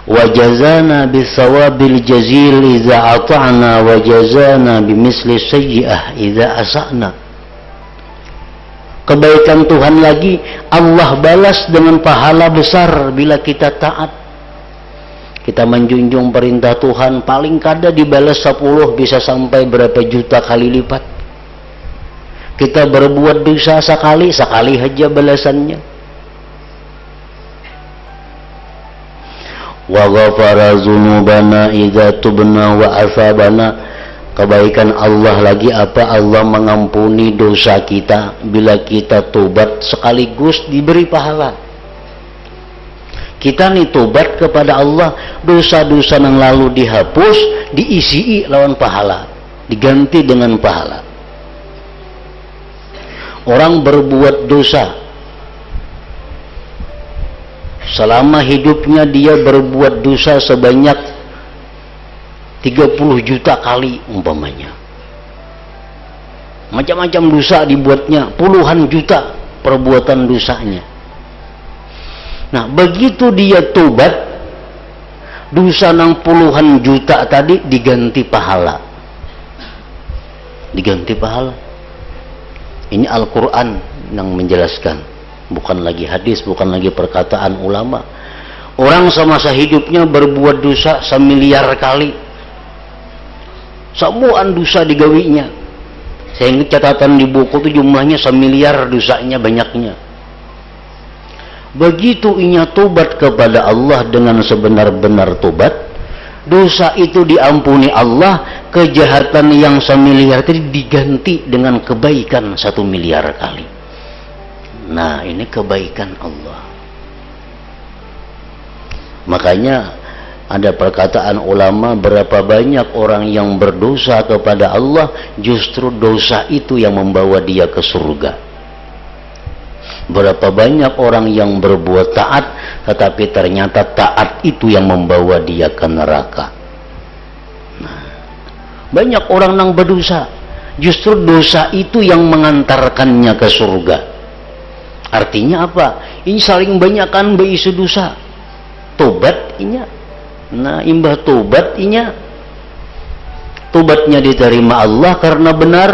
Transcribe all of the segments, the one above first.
wa jazana bisawabil jazil idza ata'na wa jazana bimisli sayyi'ah idza asa'na. Kebaikan Tuhan lagi, Allah balas dengan pahala besar bila kita taat. Kita menjunjung perintah Tuhan, paling kada dibalas 10, bisa sampai berapa juta kali lipat. Kita berbuat dosa sekali aja balasannya. Wa ghafara dzunubana idza tubna wa asabana. Kebaikan Allah lagi apa? Allah mengampuni dosa kita bila kita tobat, sekaligus diberi pahala. Kita nih tobat kepada Allah, dosa-dosa yang lalu dihapus, diisi lawan pahala, diganti dengan pahala. Orang berbuat dosa, selama hidupnya dia berbuat dosa sebanyak 30 juta kali umpamanya. Macam-macam dosa dibuatnya, puluhan juta perbuatan dosanya. Nah, begitu dia tobat, dosa nang puluhan juta tadi diganti pahala. Diganti pahala. Ini Al-Quran yang menjelaskan, bukan lagi hadis, bukan lagi perkataan ulama. Orang semasa hidupnya berbuat dosa 1 miliar kali, semuaan dosa digawinya. Saya ingat catatan di buku itu jumlahnya 1 miliar dosanya, banyaknya. Begitu inya tobat kepada Allah dengan sebenar-benar tobat, dosa itu diampuni Allah, kejahatan yang 1 miliar tadi diganti dengan kebaikan 1 miliar kali. Nah, ini kebaikan Allah. Makanya ada perkataan ulama, berapa banyak orang yang berdosa kepada Allah, justru dosa itu yang membawa dia ke surga. Berapa banyak orang yang berbuat taat, tetapi ternyata taat itu yang membawa dia ke neraka. Nah, banyak orang yang berdosa, justru dosa itu yang mengantarkannya ke surga. Artinya apa? Ini saling banyakkan beisi dosa. Tobat inya. Nah, imbah tobat inya, tobatnya diterima Allah karena benar,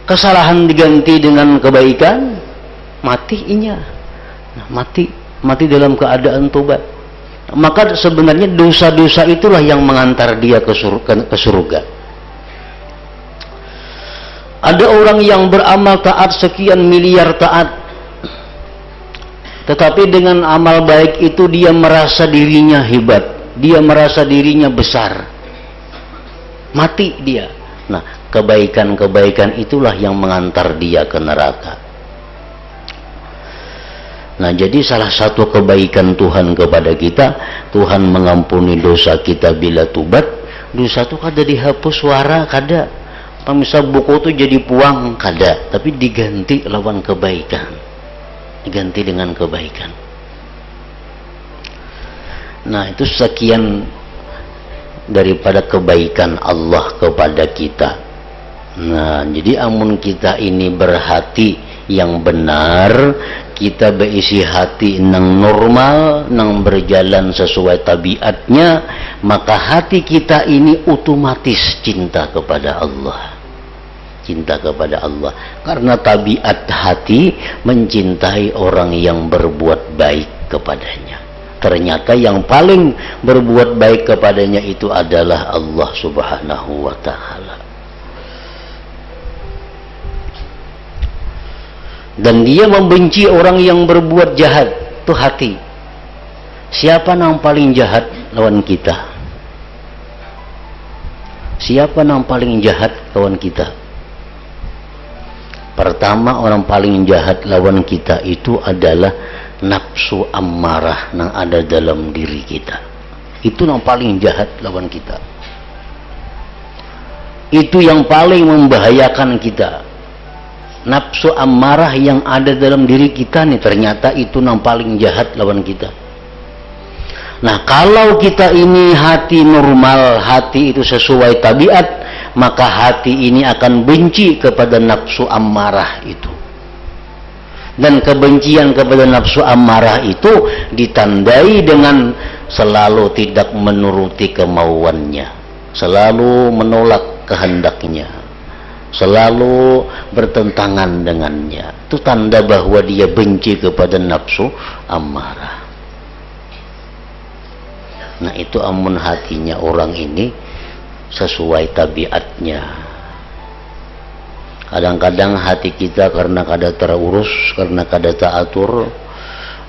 kesalahan diganti dengan kebaikan, mati inya. Nah, mati dalam keadaan tobat. Maka sebenarnya dosa-dosa itulah yang mengantar dia ke surga. Ada orang yang beramal taat sekian miliar taat, tetapi dengan amal baik itu dia merasa dirinya hebat, dia merasa dirinya besar, mati dia. Nah, kebaikan-kebaikan itulah yang mengantar dia ke neraka. Nah, jadi salah satu kebaikan Tuhan kepada kita, Tuhan mengampuni dosa kita bila tobat. Dosa itu kada dihapus suara, kada. Misal buku itu jadi puang, kada, tapi diganti lawan kebaikan, diganti dengan kebaikan. Nah, itu sekian daripada kebaikan Allah kepada kita. Nah, jadi amun kita ini berhati yang benar, kita berisi hati nang normal, nang berjalan sesuai tabiatnya, maka hati kita ini otomatis cinta kepada Allah. Cinta kepada Allah, karena tabiat hati mencintai orang yang berbuat baik kepadanya. Ternyata yang paling berbuat baik kepadanya itu adalah Allah Subhanahu wa ta'ala. Dan dia membenci orang yang berbuat jahat, itu hati. Siapa yang paling jahat lawan kita? Siapa yang paling jahat lawan kita? Pertama, orang paling jahat lawan kita itu adalah nafsu ammarah yang ada dalam diri kita. Itu yang paling jahat lawan kita. Itu yang paling membahayakan kita. Nafsu ammarah yang ada dalam diri kita nih, ternyata itu yang paling jahat lawan kita. Nah, kalau kita ini hati normal, hati itu sesuai tabiat, maka hati ini akan benci kepada nafsu ammarah itu. Dan kebencian kepada nafsu amarah itu ditandai dengan selalu tidak menuruti kemauannya, selalu menolak kehendaknya, selalu bertentangan dengannya. Itu tanda bahwa dia benci kepada nafsu amarah. Nah, itu amun hatinya orang ini sesuai tabiatnya. Kadang-kadang hati kita karena kada terurus, karena kada teratur,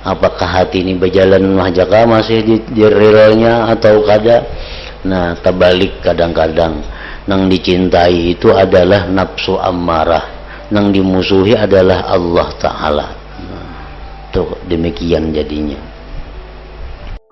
apakah hati ini berjalan mahjaka masih di relnya atau kada. Nah, terbalik kadang-kadang nang dicintai itu adalah nafsu amarah, nang dimusuhi adalah Allah Ta'ala. Nah, tuh demikian jadinya.